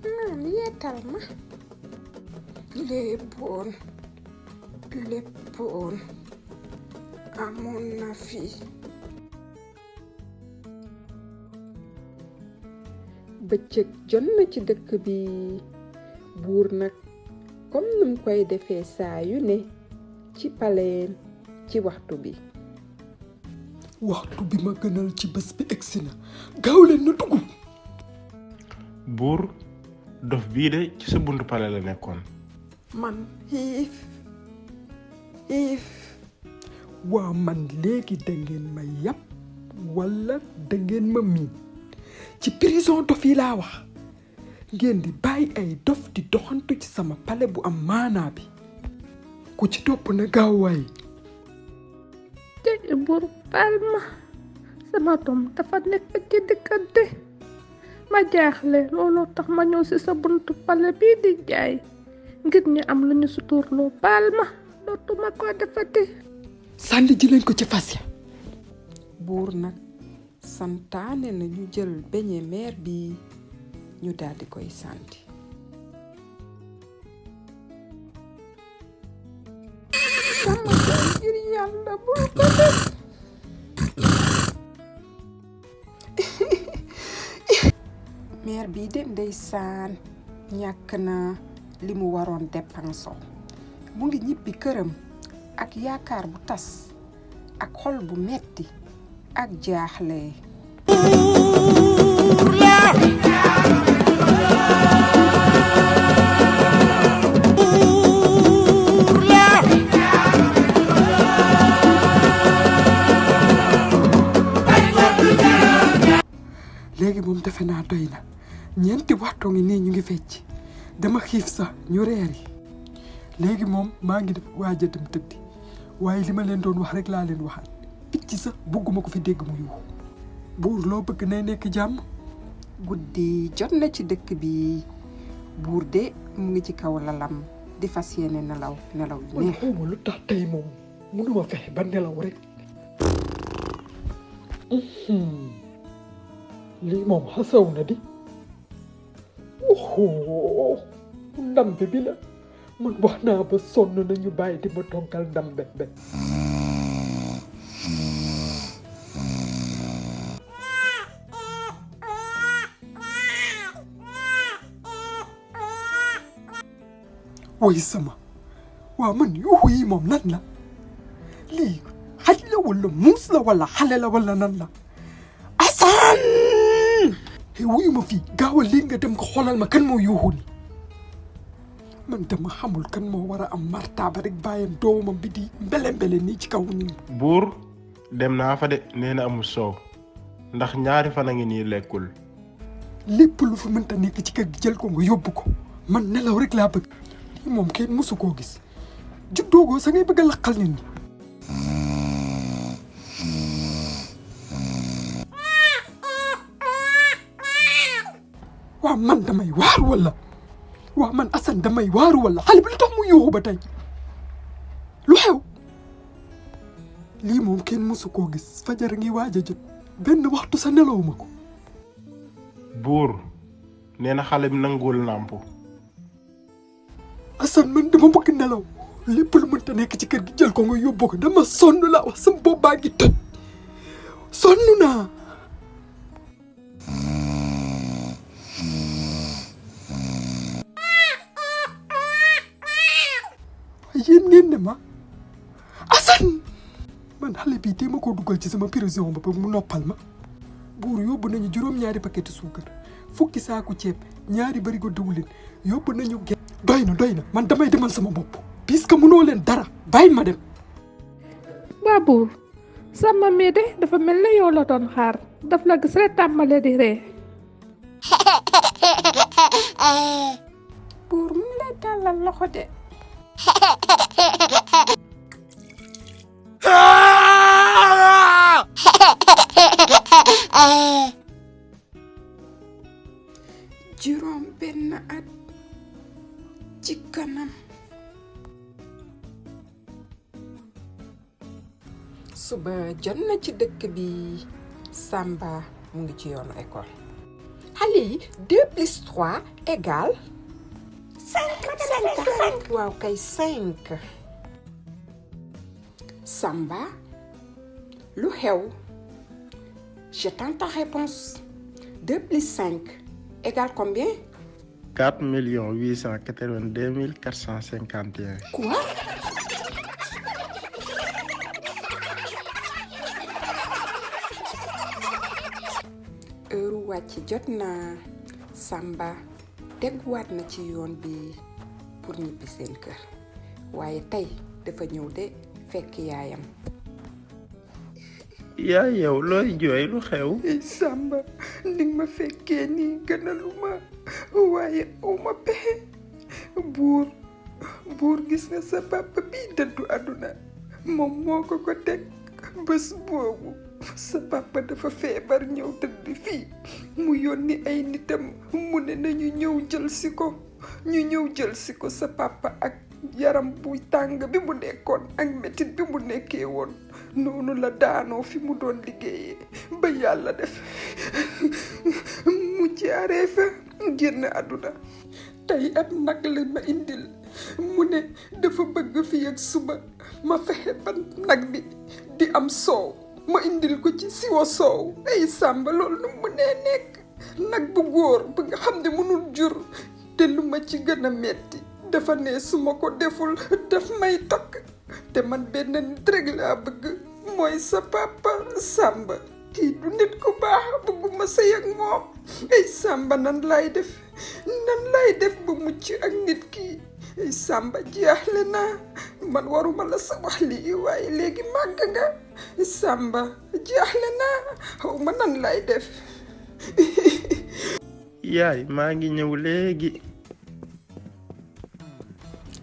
man yeetal ma léppoon amoon na fi bëccëg jot na ci dëkk bi buur nag comme num koy defee saa yu ne ci paleem ci waxtu bi ma gënal ci bés bi egsi na gaaw leen na dugg buur dof bii de ci sa buntu pale la nekkoon man xiif waa man léegi dangeen ma yàpp walla dangeen ma miin ci prison dof yi laa wax ngeen di bàyyi ay dof di doxantu ci sama pale bu am maanaa bi ku ci topp na gaaw waay jege buur baal ma sama doom dafa nekk ci diggante ma jaaxle looloo tax ma ñëw ci sa buntu pale bii di jaay ngir ñu am lu ñu suturloo baal ma dootuma ko defati sànni ji leen ko ci fas ya buur nag santaane na ñu jël beñe meer bi ñu daldi koy sànni sama doom ngir yàlla bul ko def meer bi de ndeysaan ñàkk na li mu waroon dépenso mu ngi ñibbi këram ak yaakaar bu tas ak xol bu metti ak jaaxle léegi moom defe naa doy na ñeenti waxtu ngi nii ñu ngi fecc dama xiif sax ñu reer yi léegi moom maa ngi def waaj a dem tëddi waaye li ma leen doon wax rek laa leen waxaat picc sax bugguma ko fi dégg mu yuuxu buur loo bëgg nay nekk jàmm guddi jot na ci dëkk bi buur de mu ngi ci kaw lalam di fas yéene nelaw yu neex xawma lu tax tey moom mënuma fexe ba nelaw rek lii moom xasaw na di ndambe bi la man wax naa ba sonn nañu bàyyi di ma toggal ndambe be woy sama waaw man yuuxu yi moom nan la lii xaj la wala muus la wala xale la wala nan la Assane wuyu ma fii gaawal léegi nga dem ko xoolal ma kan moo yuuxu ni man dama xamul kan moo war a am martaaba rek bàyyam doomam bi di mbele nii ci kaw ñun buur dem naa fa de nee na amul soow ndax ñaari fan a ngi nii lekkul lépp lu fi mënta nekk ci kër gi jël ko nga yóbbu ko man nelaw rek laa bëgg lii moom kenn mësu koo gis juddoogoo sa ngay bëgg a laqal nit ñi waaw man damay waaru wala waaw man Assane damay waaru wala xale bi lu tax mu yuuxu ba tey lu xew lii moom kenn mësu koo gis fajar ngi waaj a jot benn waxtu sa nelawuma ko buur nee na xale bi nanguwul nàmp Assane man dama bëgg nelaw lépp lu mënta nekk ci kër gi jël ko nga yóbbu ko dama sonn laa wax sama bopp baa ngi toj sonn naa yéen ngeen ne ma Assane man xale bii tee ma koo dugal ci sama prison ba mu noppal ma buur yóbbu nañu juróom-ñaari paquetu suukar fukki saaku ceeb ñaari barigo diwlin yóbbu nañu doy na man damay demal sama bopp puisque mënoo leen dara bàyyi ma dem waa buur sama mii de dafa mel ne yow la doon xaar daf la gis rek tàmbale di ree buur mu ngi lay tàllal loxo de juróom benn at ci kanam suba jot na ci dëkk bi Samba mu ngi ci yoonu école xale yi 2 plus 3 égale 5 waaw kay 5 Samba lu xew j'attends ta réponse 2 plus 5 égale combien 4 882 451. Quoi heure wàcc jot na Samba teguwaat na ci yoon bi pour ñibbi seen kër waaye tey dafa ñëw de fekk yaayam. yaay yow looy jooy lu xew. Samba ni ma fekkee nii gënaluma waaye uma pexe buur gis nga sa papa bii dëddu àdduna moom moo ko teg bés boobu sa papa dafa feebar ñëw tëdd fii mu yónni ay nitam mu ne nañu ñëw jël si ko sa papa ak yaram bu tàng bi mu nekkoon ak metit bi mu nekkee woon noonu la daanoo fi mu doon liggéeyee ba yàlla def mu jaaree fa génn àdduna tey ab nag la ma indil mu ne dafa bëgg fi ak suba ma fexe ba nag bi di am soow ma indil ko ci siwo soow ay Samba loolu nu mu nee nekk nag bu góor bu nga xam ne mënul jur te lu ma ci gën a metti dafa ne su ma ko deful daf may takk te man benn nit rek laa bëgg mooy sa papa Samba kii du nit ku baax bëgguma sëy ak moom ay Samba nan lay def ba mucc ak nit kii ay Samba jaaxle naa man waruma la sa wax lii waaye léegi màgg nga Samba jaaxle naa xaw ma nan lay def. yaay maa ngi ñëw léegi.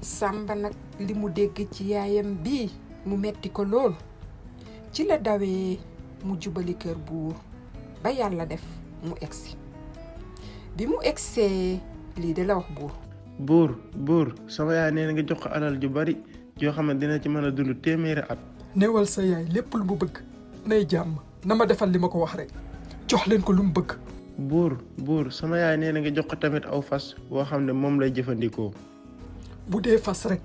Samba nag li mu dégg ci yaayam bii mu metti ko lool ci la dawee mu jubali kër buur ba yàlla def mu egsi bi mu egsee lii de la wax buur sama yaay nee na nga jox ko alal ju bari joo xam ne dina ci mën a dund téeméeri at. newal sa yaay lépp lu mu bëgg nay jàmm na ma defal li ma ko wax rek jox leen ko lu mu bëgg. buur sama yaay nee na nga jox ko tamit aw fas boo xam ne moom lay jëfandikoo. bu dee fas rek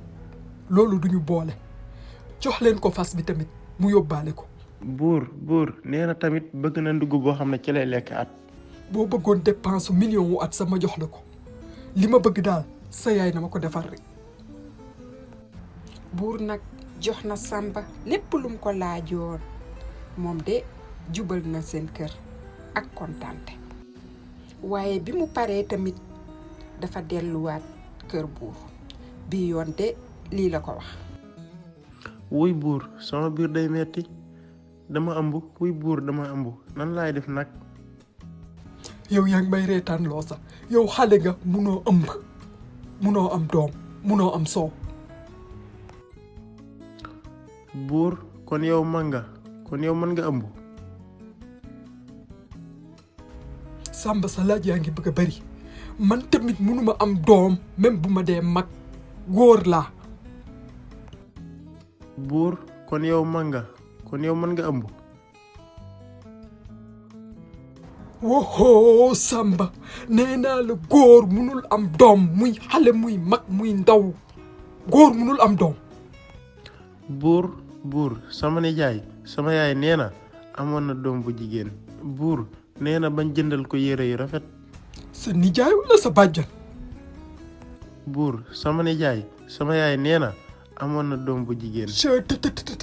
loolu duñu boole jox leen ko fas bi tamit mu yóbbaale ko. buur nee na tamit bëgg na ndugg boo xam ne ci lay lekk at. boo bëggoon dépense million wu at sama jox la ko li ma bëgg daal sa yaay na ma ko defar rek. buur nag jox na Samba lépp lum ko laajoon moom de jubal na seen kër ak kontaante waaye bi mu paree tamit dafa delluwaat kër buur bi yoon de lii la ko wax. wuy buur sama biir day metti dama ëmb wuy buur dama ëmb nan laay def nag. yow yaa ngi may reetaan loo sax yow xale nga munoo ëmb munoo am doom munoo am soow. buur kon yow mën nga ëmb. Samba sa laaj yaa ngi bëgg a bari man tamit munuma am doom même bu ma dee mag góor laa. buur kon yow mën nga ëmb. wohoo Samba nee naa la góor munul am doom muy xale muy mag muy ndaw góor munul am doom. buur sama yaay nee na amoon na doom bu jigéen buur nee na bañ jëndal ko yére yu rafet. sa nijaay wala sa bàjjan. buur sama yaay nee na amoon na doom bu jigéen.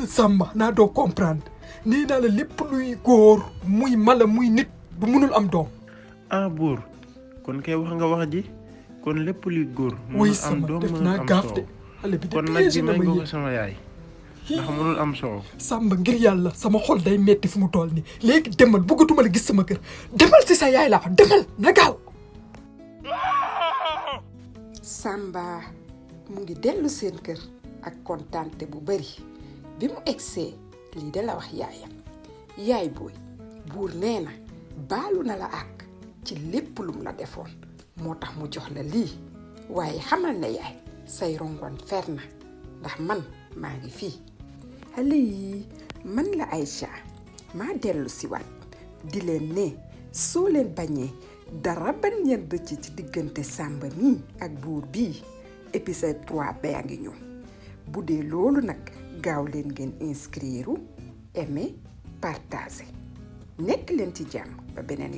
Samba naa doo comprendre nee naa la lépp luy góor muy mala muy nit du munul am doom. buur kon kay wax nga wax ji kon lépp luy góor. muy sama def naa gaaf de xale bi de kon nag bi may ko sama yaay ndax mënul am soow. Samba ngir yàlla sama xol day metti fu mu toll nii léegi demal bëggatuma la gis sama kër demal ci sa yaay laa wax demal na gaaw. Samba mu ngi dellu seen kër ak kontaante bu bari bi mu egsee lii de la wax yaayam yaay booy buur nee na baalu na la ak ci lépp lum la defoon moo tax mu jox la lii waaye xamal na yaay say rongoon fer na ndax man maa ngi fii. xale yi man la Aïcha maa dellu si waat di leen ne soo leen bañee dara bañ leen rëcc ci diggante Samba mi ak buur bii épisode 3 baa ngi ñëw bu dee loolu nag gaaw leen ngeen inscrire aimer partager nekk leen ci jàmm ba beneen yoon